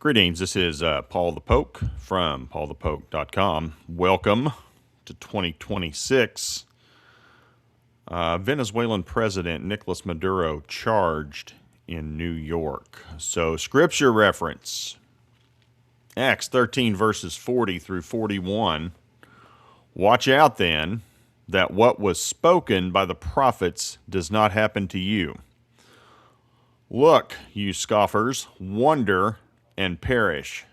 Greetings, this is Paul the Poke from PaulthePoke.com. Welcome to 2026. Venezuelan President Nicolas Maduro charged in New York. So, scripture reference, Acts 13 verses 40 through 41. Watch out then that what was spoken by the prophets does not happen to you. Look, you scoffers, wonder and perish,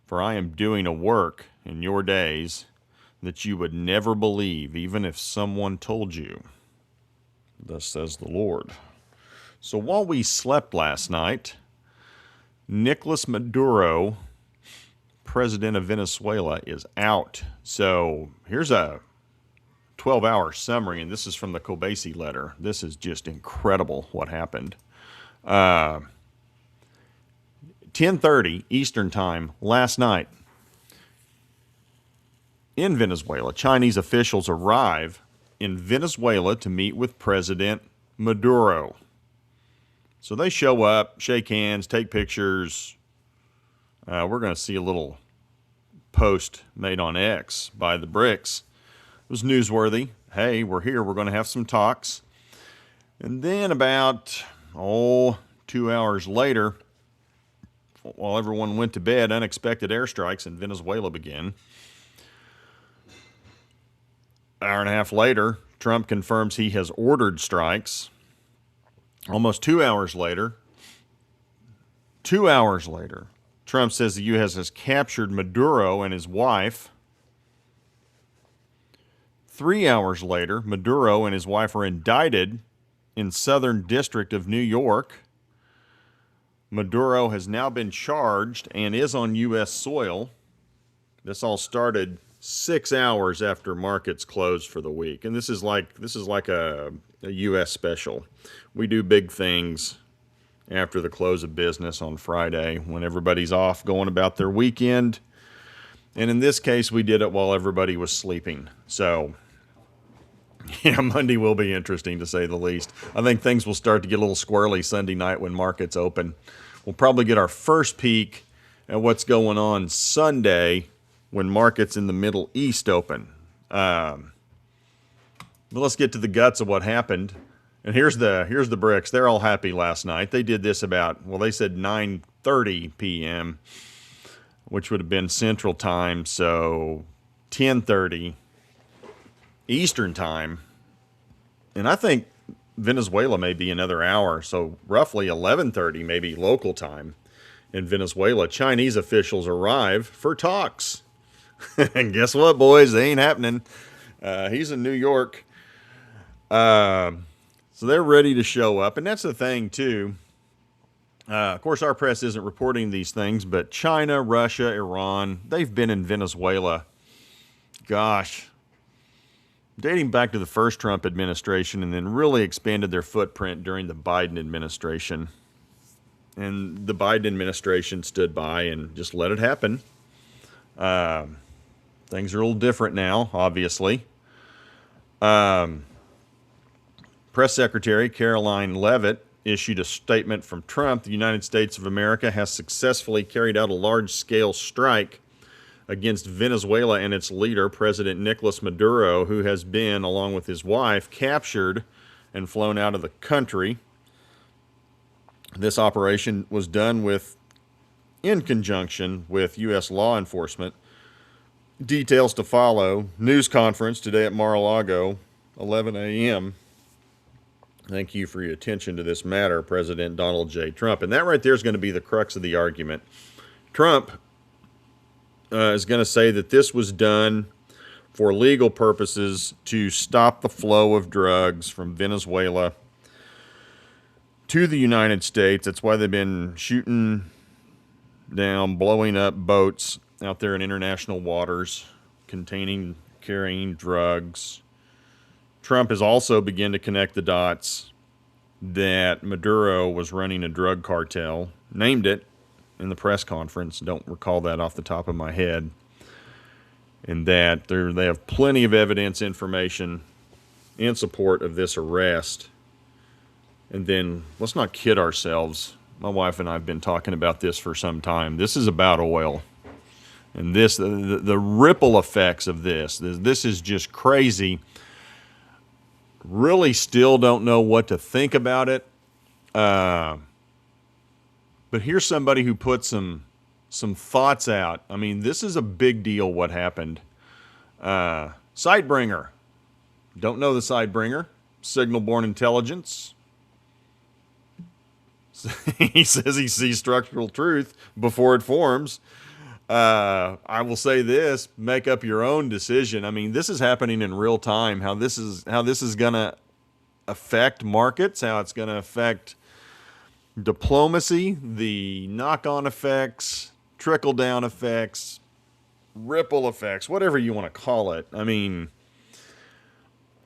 for I am doing a work in your days that you would never believe, even if someone told you. Thus says the Lord. So while we slept last night, Nicolas Maduro, president of Venezuela, is out. So here's a 12-hour summary, and this is from the Kobasi letter. This is just incredible what happened. 10:30 Eastern Time last night in Venezuela, Chinese officials arrive in Venezuela to meet with President Maduro. So they show up, shake hands, take pictures. We're going to see a little post made on X by the BRICS. It was newsworthy. Hey, we're here. We're going to have some talks. And then about, 2 hours later, while everyone went to bed, unexpected airstrikes in Venezuela began. Hour and a half later, Trump confirms he has ordered strikes. Almost 2 hours later, Trump says the U.S. has captured Maduro and his wife. 3 hours later, Maduro and his wife are indicted in Southern District of New York. Maduro has now been charged and is on U.S. soil. This all started 6 hours after markets closed for the week, and this is like a U.S. special. We do big things after the close of business on Friday when everybody's off going about their weekend, and in this case, we did it while everybody was sleeping. So, yeah, Monday will be interesting to say the least. I think things will start to get a little squirrely Sunday night when markets open. We'll probably get our first peek at what's going on Sunday when markets in the Middle East open. But let's get to the guts of what happened. And here's the BRICS. They're all happy last night. They did this about, they said 9:30 p.m., which would have been Central Time, so 10:30 Eastern Time. And I think Venezuela may be another hour, so roughly 11:30 maybe local time in Venezuela. Chinese officials arrive for talks. And guess what, boys? They ain't happening. He's in New York. So they're ready to show up. And that's the thing, too. Of course, our press isn't reporting these things, but China, Russia, Iran, they've been in Venezuela. Gosh, dating back to the first Trump administration, and then really expanded their footprint during the Biden administration. And the Biden administration stood by and just let it happen. Things are a little different now, obviously. Press Secretary Caroline Leavitt issued a statement from Trump. The United States of America has successfully carried out a large-scale strike against Venezuela and its leader, President Nicolas Maduro, who has been, along with his wife, captured and flown out of the country. This operation was done in conjunction with U.S. law enforcement. Details to follow. News conference today at Mar-a-Lago, 11 a.m. Thank you for your attention to this matter, President Donald J. Trump. And that right there is going to be the crux of the argument. Trump is going to say that this was done for legal purposes to stop the flow of drugs from Venezuela to the United States. That's why they've been shooting down, blowing up boats out there in international waters carrying drugs. Trump has also begun to connect the dots that Maduro was running a drug cartel, named it in the press conference, don't recall that off the top of my head, and that they have plenty of evidence, information in support of this arrest. And then let's not kid ourselves. My wife and I have been talking about this for some time. This is about oil. And this, the ripple effects of this is just crazy. Really still don't know what to think about it. But here's somebody who put some thoughts out. I mean, this is a big deal what happened. Sidebringer. Don't know the Sidebringer. Signal-born intelligence. He says he sees structural truth before it forms. I will say this: make up your own decision. I mean, this is happening in real time. How this is going to affect markets, how it's going to affect diplomacy, the knock-on effects, trickle-down effects, ripple effects, whatever you want to call it. I mean,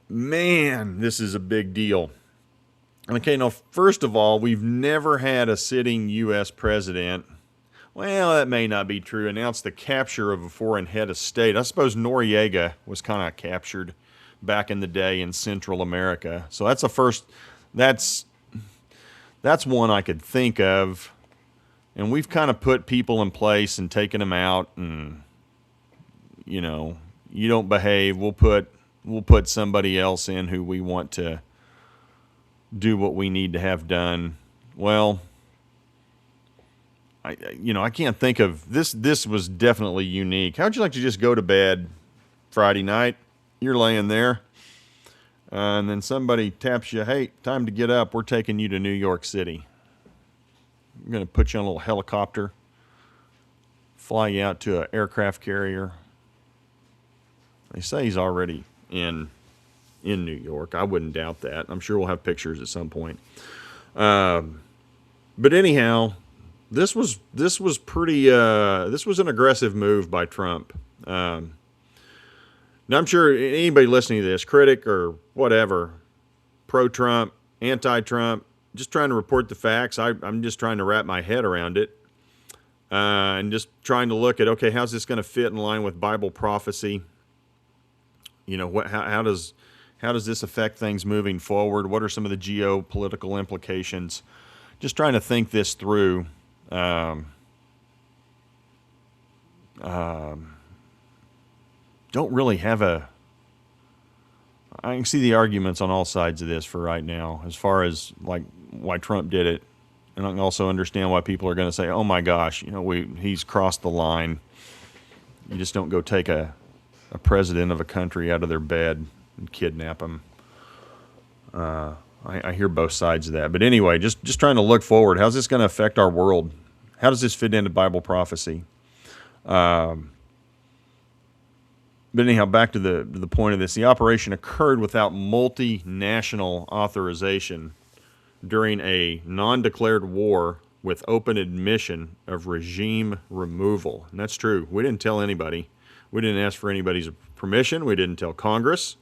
man, this is a big deal. Okay, now, first of all, we've never had a sitting U.S. president, well, that may not be true, announce the capture of a foreign head of state. I suppose Noriega was kind of captured back in the day in Central America. So that's a first, that's one I could think of. And we've kind of put people in place and taken them out, and, you know, you don't behave, we'll put somebody else in who we want to do what we need to have done. Well, I can't think of this. This was definitely unique. How'd you like to just go to bed Friday night? You're laying there, and then somebody taps you. Hey, time to get up. We're taking you to New York City. I'm going to put you on a little helicopter, fly you out to an aircraft carrier. They say he's already in New York. I wouldn't doubt that. I'm sure we'll have pictures at some point. But anyhow, this was pretty. This was an aggressive move by Trump. Now I'm sure anybody listening to this, critic or whatever, pro-Trump, anti-Trump, just trying to report the facts. I'm just trying to wrap my head around it, and just trying to look at, okay, how's this going to fit in line with Bible prophecy? You know, how does this affect things moving forward? What are some of the geopolitical implications? Just trying to think this through. Don't really have I can see the arguments on all sides of this for right now, as far as like why Trump did it. And I can also understand why people are going to say, oh my gosh, you know, he's crossed the line. You just don't go take a president of a country out of their bed and kidnap them. I hear both sides of that. But anyway, just trying to look forward. How's this going to affect our world? How does this fit into Bible prophecy? But anyhow, back to the point of this. The operation occurred without multinational authorization during a non-declared war with open admission of regime removal. And that's true. We didn't tell anybody. We didn't ask for anybody's permission. We didn't tell Congress.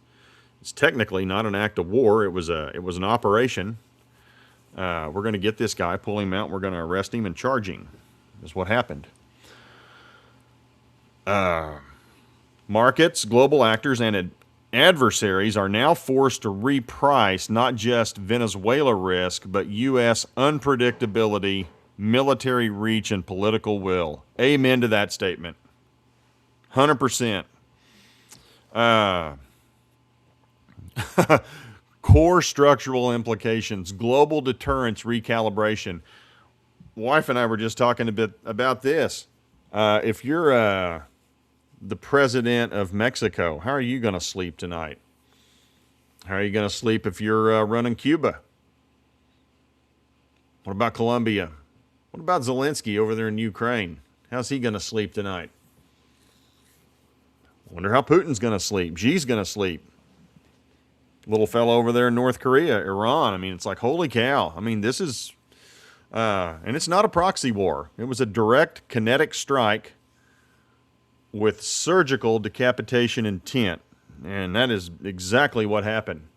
It's technically not an act of war. It was an operation. We're going to get this guy, pull him out, we're going to arrest him and charge him. That's what happened. Markets, global actors, and adversaries are now forced to reprice not just Venezuela risk, but U.S. unpredictability, military reach, and political will. Amen to that statement. 100%. Core structural implications, global deterrence recalibration. Wife and I were just talking a bit about this. If you're the president of Mexico, how are you going to sleep tonight? How are you going to sleep if you're running Cuba? What about Colombia? What about Zelensky over there in Ukraine? How's he going to sleep tonight? Wonder how Putin's going to sleep. Xi's going to sleep. Little fellow over there in North Korea, Iran. I mean, it's like, holy cow. I mean, this is, and it's not a proxy war. It was a direct kinetic strike with surgical decapitation intent. And that is exactly what happened.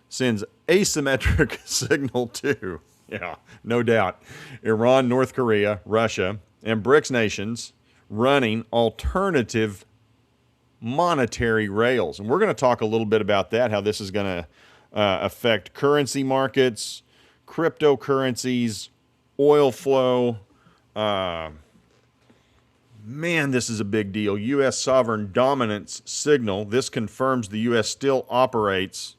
Sends asymmetric signal to, yeah, no doubt, Iran, North Korea, Russia, and BRICS nations running alternative monetary rails. And we're going to talk a little bit about that, how this is going to affect currency markets, cryptocurrencies, oil flow. Man, this is a big deal. U.S. sovereign dominance signal. This confirms the U.S. still operates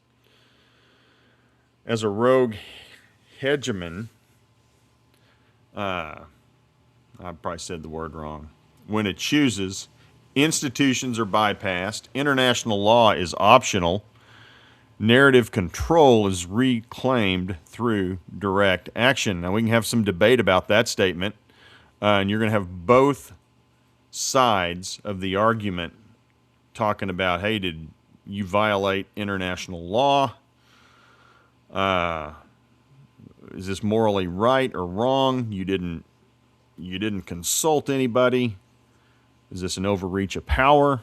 as a rogue hegemon. I probably said the word wrong. When it chooses, institutions are bypassed. International law is optional. Narrative control is reclaimed through direct action. Now, we can have some debate about that statement, and you're going to have both sides of the argument talking about, hey, did you violate international law? Is this morally right or wrong? You didn't consult anybody. Is this an overreach of power?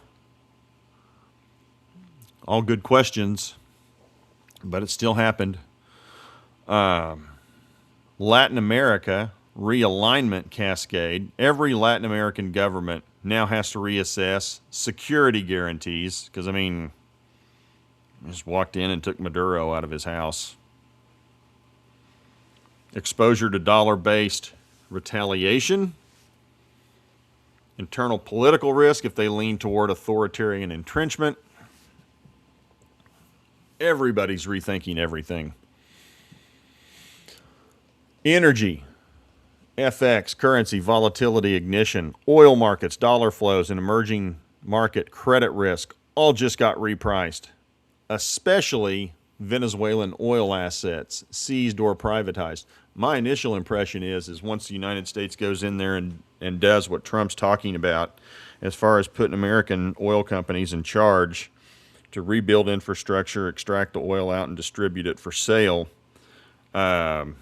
All good questions, but it still happened. Latin America realignment cascade. Every Latin American government now has to reassess security guarantees because, I just walked in and took Maduro out of his house. Exposure to dollar-based retaliation. Internal political risk if they lean toward authoritarian entrenchment. Everybody's rethinking everything. Energy, FX, currency, volatility, ignition, oil markets, dollar flows, and emerging market credit risk all just got repriced, especially Venezuelan oil assets seized or privatized. My initial impression is once the United States goes in there and does what Trump's talking about as far as putting American oil companies in charge to rebuild infrastructure, extract the oil out, and distribute it for sale, they're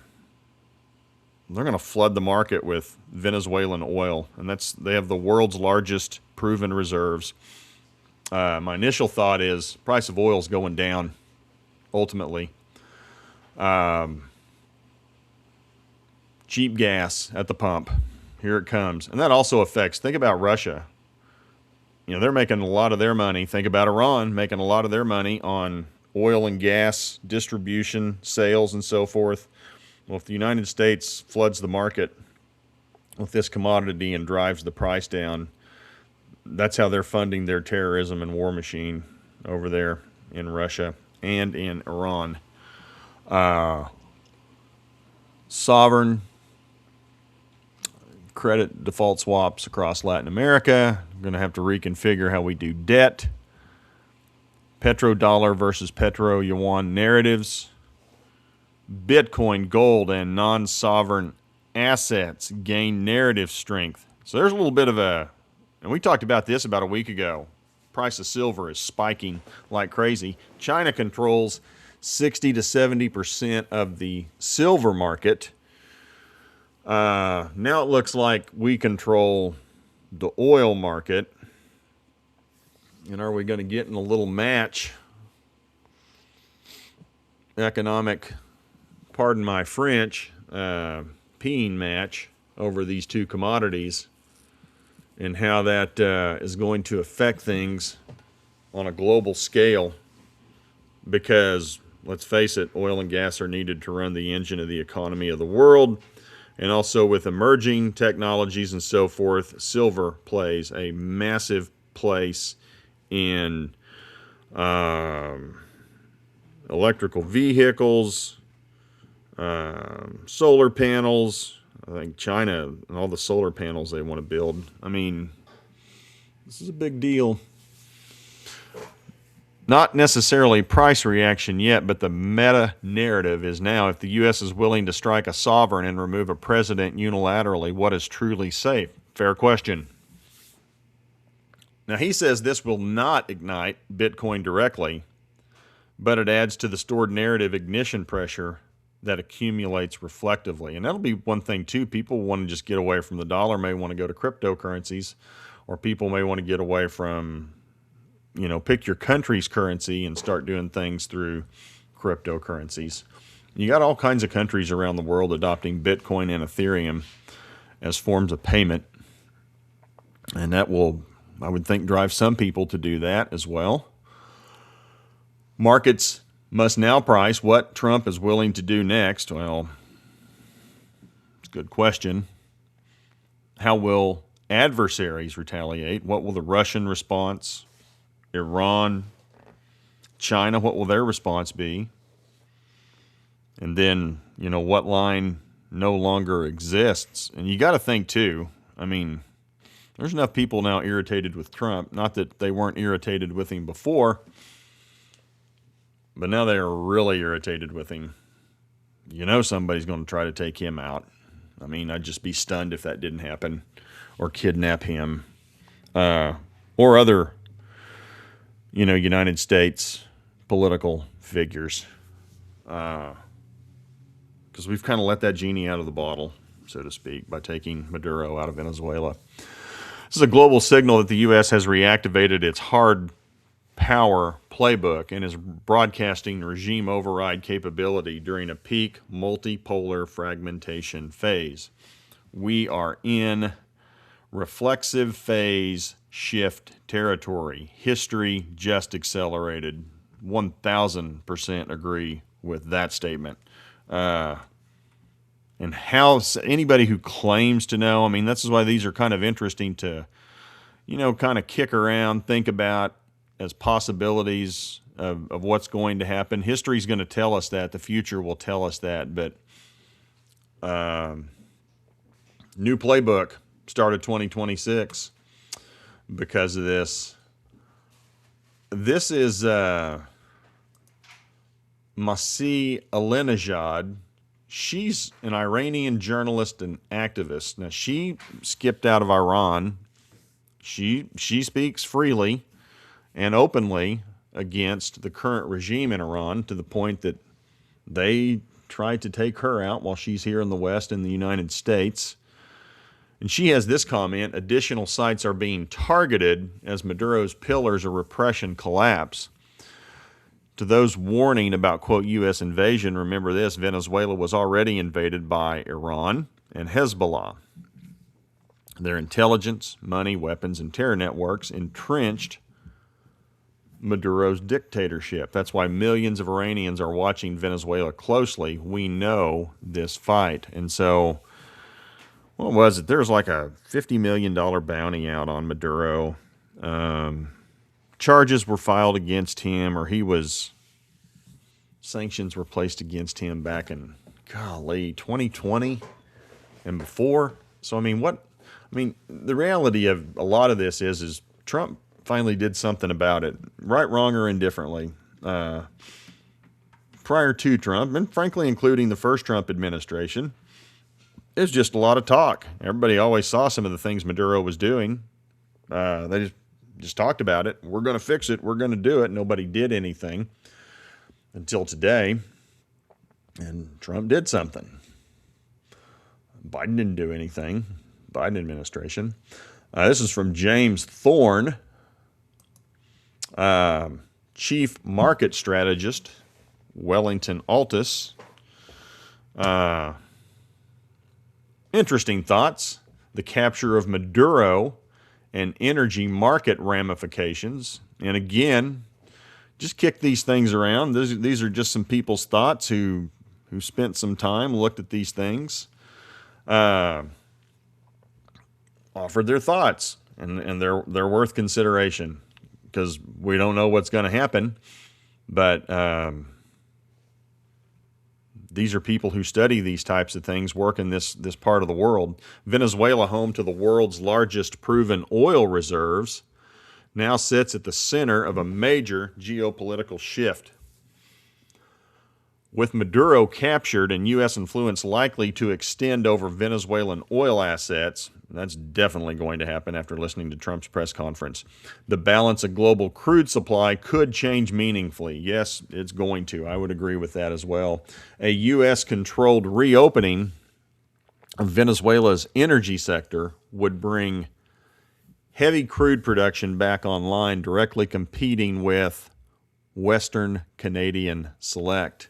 going to flood the market with Venezuelan oil, and they have the world's largest proven reserves. My initial thought is price of oil is going down ultimately. Cheap gas at the pump. Here it comes. And that also affects, think about Russia. They're making a lot of their money. Think about Iran making a lot of their money on oil and gas distribution, sales, and so forth. Well, if the United States floods the market with this commodity and drives the price down, that's how they're funding their terrorism and war machine over there in Russia and in Iran. Sovereign credit default swaps across Latin America. We're going to have to reconfigure how we do debt. Petrodollar versus petro-yuan narratives. Bitcoin, gold, and non-sovereign assets gain narrative strength. So there's a little bit of and we talked about this about a week ago. Price of silver is spiking like crazy. China controls 60 to 70% of the silver market. Now it looks like we control the oil market. And are we going to get in a little match? Economic, pardon my French, peeing match over these two commodities and how that is going to affect things on a global scale, because let's face it, oil and gas are needed to run the engine of the economy of the world. And also with emerging technologies and so forth, silver plays a massive place in electrical vehicles, solar panels. I think China and all the solar panels they want to build. This is a big deal. Not necessarily price reaction yet, but the meta narrative is now, if the U.S. is willing to strike a sovereign and remove a president unilaterally, what is truly safe? Fair question. Now, he says this will not ignite Bitcoin directly, but it adds to the stored narrative ignition pressure that accumulates reflectively. And that'll be one thing, too. People want to just get away from the dollar, may want to go to cryptocurrencies, or people may want to get away from, pick your country's currency and start doing things through cryptocurrencies. You got all kinds of countries around the world adopting Bitcoin and Ethereum as forms of payment. And that will, I would think, drive some people to do that as well. Markets must now price what Trump is willing to do next. Well, it's Good question. How will adversaries retaliate? What will the Russian response? Iran, China, what will their response be? And then, what line no longer exists? And you got to think, too, I mean, there's enough people now irritated with Trump. Not that they weren't irritated with him before, but now they are really irritated with him. Somebody's going to try to take him out. I mean, I'd just be stunned if that didn't happen, or kidnap him, or other, United States political figures. Because we've kind of let that genie out of the bottle, so to speak, by taking Maduro out of Venezuela. This is a global signal that the U.S. has reactivated its hard power playbook and is broadcasting regime override capability during a peak multipolar fragmentation phase. We are in reflexive phase shift territory. History just accelerated. 1,000% agree with that statement. And how anybody who claims to know, I mean, this is why these are kind of interesting to, kind of kick around, think about as possibilities of what's going to happen. History's going to tell us that. The future will tell us that. But new playbook started 2026 because of this. This is Masih Alinejad. She's an Iranian journalist and activist. Now, she skipped out of Iran. She speaks freely and openly against the current regime in Iran, to the point that they tried to take her out while she's here in the West in the United States. And she has this comment: additional sites are being targeted as Maduro's pillars of repression collapse. To those warning about, quote, U.S. invasion, remember this: Venezuela was already invaded by Iran and Hezbollah. Their intelligence, money, weapons, and terror networks entrenched Maduro's dictatorship. That's why millions of Iranians are watching Venezuela closely. We know this fight. And so, what was it? There was like a $50 million bounty out on Maduro. Charges were filed against him, or sanctions were placed against him back in, 2020 and before. So, the reality of a lot of this is Trump finally did something about it, right, wrong, or indifferently. Prior to Trump, and frankly including the first Trump administration, it was just a lot of talk. Everybody always saw some of the things Maduro was doing. They just talked about it. We're going to fix it. We're going to do it. Nobody did anything until today, and Trump did something. Biden didn't do anything. Biden administration. This is from James Thorne, Chief Market Strategist, Wellington Altus. Interesting thoughts. The capture of Maduro and energy market ramifications. And again, just kick these things around. These are just some people's thoughts who spent some time, looked at these things, offered their thoughts, and they're worth consideration, because we don't know what's going to happen. But these are people who study these types of things, work in this part of the world. Venezuela, home to the world's largest proven oil reserves, now sits at the center of a major geopolitical shift. With Maduro captured and U.S. influence likely to extend over Venezuelan oil assets, that's definitely going to happen after listening to Trump's press conference, the balance of global crude supply could change meaningfully. Yes, it's going to. I would agree with that as well. A U.S.-controlled reopening of Venezuela's energy sector would bring heavy crude production back online, directly competing with Western Canadian Select.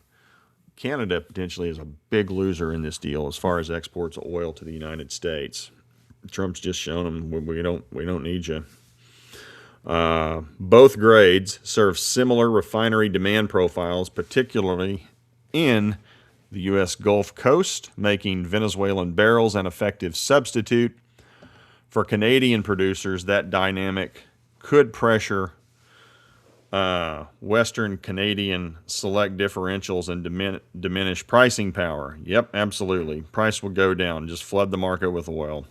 Canada potentially is a big loser in this deal as far as exports of oil to the United States. Trump's just shown them we don't need you. Both grades serve similar refinery demand profiles, particularly in the U.S. Gulf Coast, making Venezuelan barrels an effective substitute. For Canadian producers, that dynamic could pressure Western Canadian select differentials and diminish pricing power. Yep, absolutely. Price will go down. Just flood the market with oil,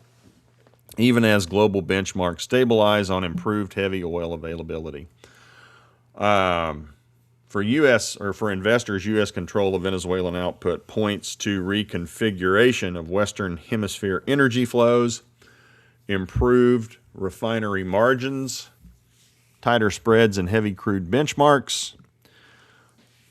even as global benchmarks stabilize on improved heavy oil availability. For investors, U.S. control of Venezuelan output points to reconfiguration of Western Hemisphere energy flows, improved refinery margins, tighter spreads in heavy crude benchmarks,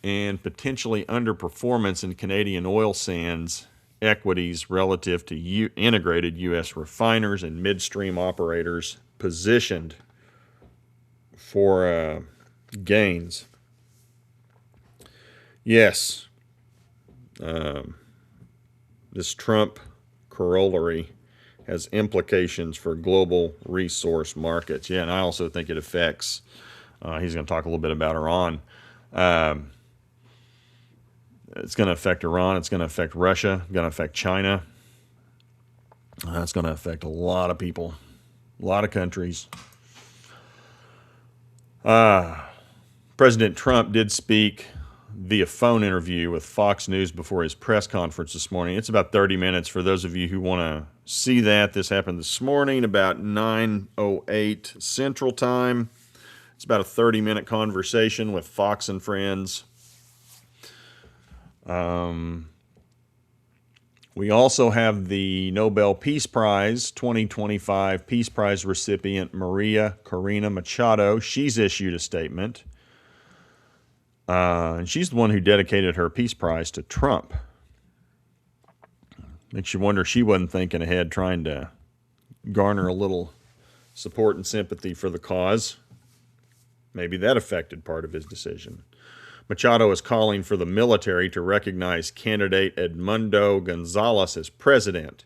and potentially underperformance in Canadian oil sands equities relative to integrated U.S. refiners and midstream operators positioned for gains. Yes, this Trump corollary has implications for global resource markets. Yeah, and I also think it affects, he's going to talk a little bit about Iran. It's going to affect Iran. It's going to affect Russia. It's going to affect China. It's going to affect a lot of people, a lot of countries. President Trump did speak via phone interview with Fox News before his press conference this morning. It's about 30 minutes for those of you who want to see that. This happened this morning about 9:08 Central Time. It's about a 30-minute conversation with Fox and Friends. We also have the Nobel Peace Prize 2025 Peace Prize recipient Maria Corina Machado. She's issued a statement. And she's the one who dedicated her Peace Prize to Trump. Makes you wonder she wasn't thinking ahead, trying to garner a little support and sympathy for the cause. Maybe that affected part of his decision. Machado is calling for the military to recognize candidate Edmundo Gonzalez as president.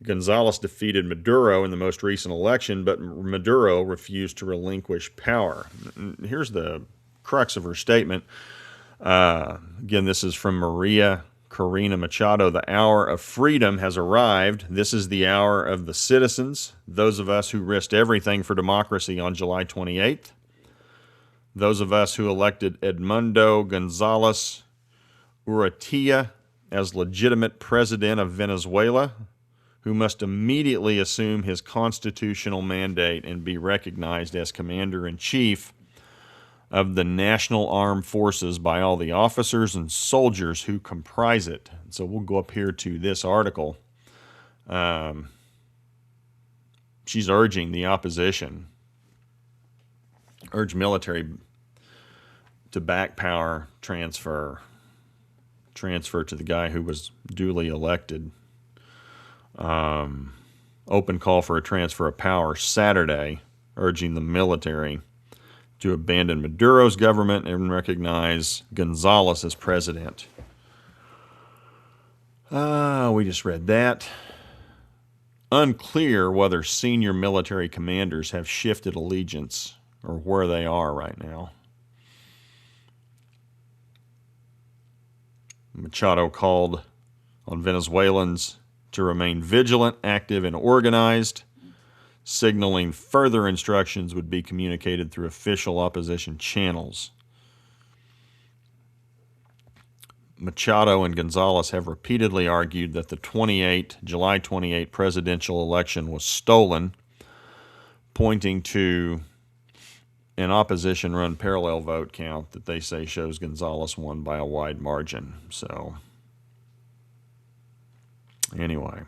Gonzalez defeated Maduro in the most recent election, but Maduro refused to relinquish power. Here's the crux of her statement. Again, this is from Maria Corina Machado. The hour of freedom has arrived. This is the hour of the citizens, those of us who risked everything for democracy on July 28th, those of us who elected Edmundo Gonzalez Urrutia as legitimate president of Venezuela, who must immediately assume his constitutional mandate and be recognized as commander-in-chief of the National Armed Forces by all the officers and soldiers who comprise it. So we'll go up here to this article. She's urging the opposition, urge military to back power transfer to the guy who was duly elected. Open call for a transfer of power Saturday, urging the military to abandon Maduro's government and recognize Gonzalez as president. We just read that. Unclear whether senior military commanders have shifted allegiance or where they are right now. Machado called on Venezuelans to remain vigilant, active, and organized, signaling further instructions would be communicated through official opposition channels. Machado and Gonzalez have repeatedly argued that the July 28 presidential election was stolen, pointing to an opposition-run parallel vote count that they say shows Gonzalez won by a wide margin. So, anyway.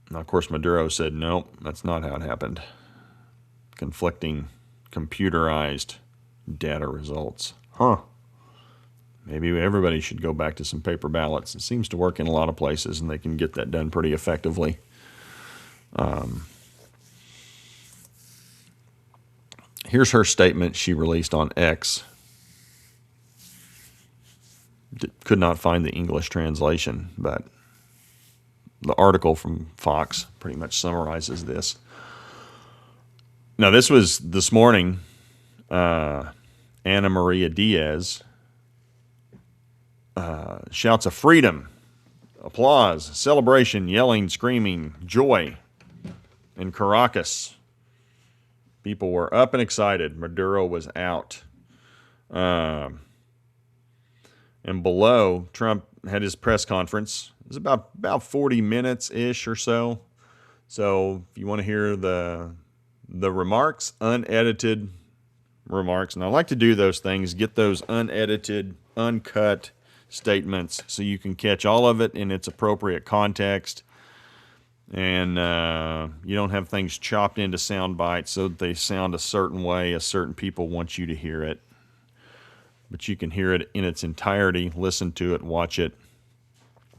Now, of course, Maduro said, no, that's not how it happened. Conflicting computerized data results. Maybe everybody should go back to some paper ballots. It seems to work in a lot of places, and they can get that done pretty effectively. Here's her statement she released on X. Could not find the English translation, but the article from Fox pretty much summarizes this. Now, this was this morning Ana Maria Diaz. Shouts of freedom, applause, celebration, yelling, screaming, joy in Caracas. People were up and excited. Maduro was out. And below, Trump had his press conference. It was about 40 minutes-ish or so. So if you want to hear the remarks, unedited remarks, and I like to do those things, get those unedited, uncut statements so you can catch all of it in its appropriate context, and you don't have things chopped into sound bites so that they sound a certain way, as certain people want you to hear it. But you can hear it in its entirety, listen to it, watch it,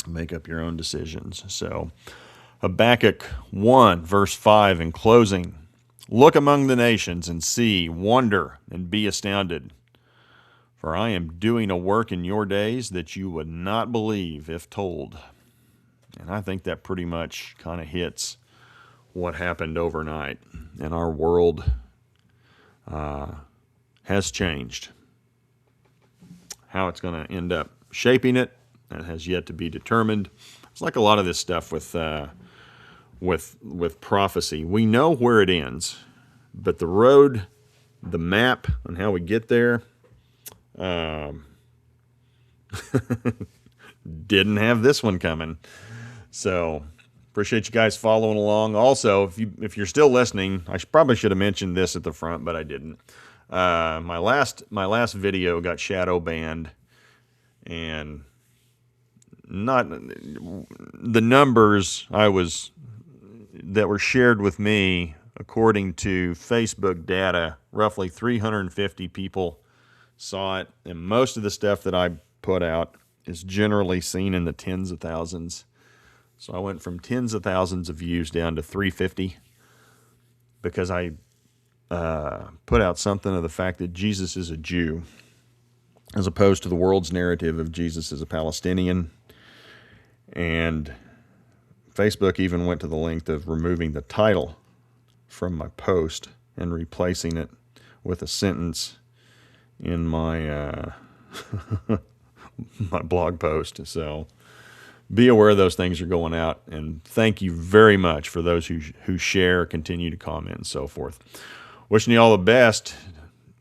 make up your own decisions. So Habakkuk 1, verse 5 in closing. Look among the nations and see, wonder, and be astounded. For I am doing a work in your days that you would not believe if told. And I think that pretty much kind of hits what happened overnight. And our world has changed. How it's going to end up shaping it, that has yet to be determined. It's like a lot of this stuff with prophecy. We know where it ends, but the road, the map, and how we get there, didn't have this one coming. So appreciate you guys following along. Also, if you're still listening, I probably should have mentioned this at the front, but I didn't. My last video got shadow banned, and not the numbers that were shared with me, according to Facebook data, roughly 350 people saw it, and most of the stuff that I put out is generally seen in the tens of thousands. So I went from tens of thousands of views down to 350 because I put out something of the fact that Jesus is a Jew, as opposed to the world's narrative of Jesus as a Palestinian. And Facebook even went to the length of removing the title from my post and replacing it with a sentence in my my blog post. So be aware of those things are going out, and thank you very much for those who share, continue to comment, and so forth. Wishing you all the best.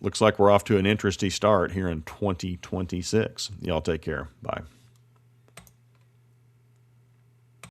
Looks like we're off to an interesting start here in 2026. Y'all take care. Bye.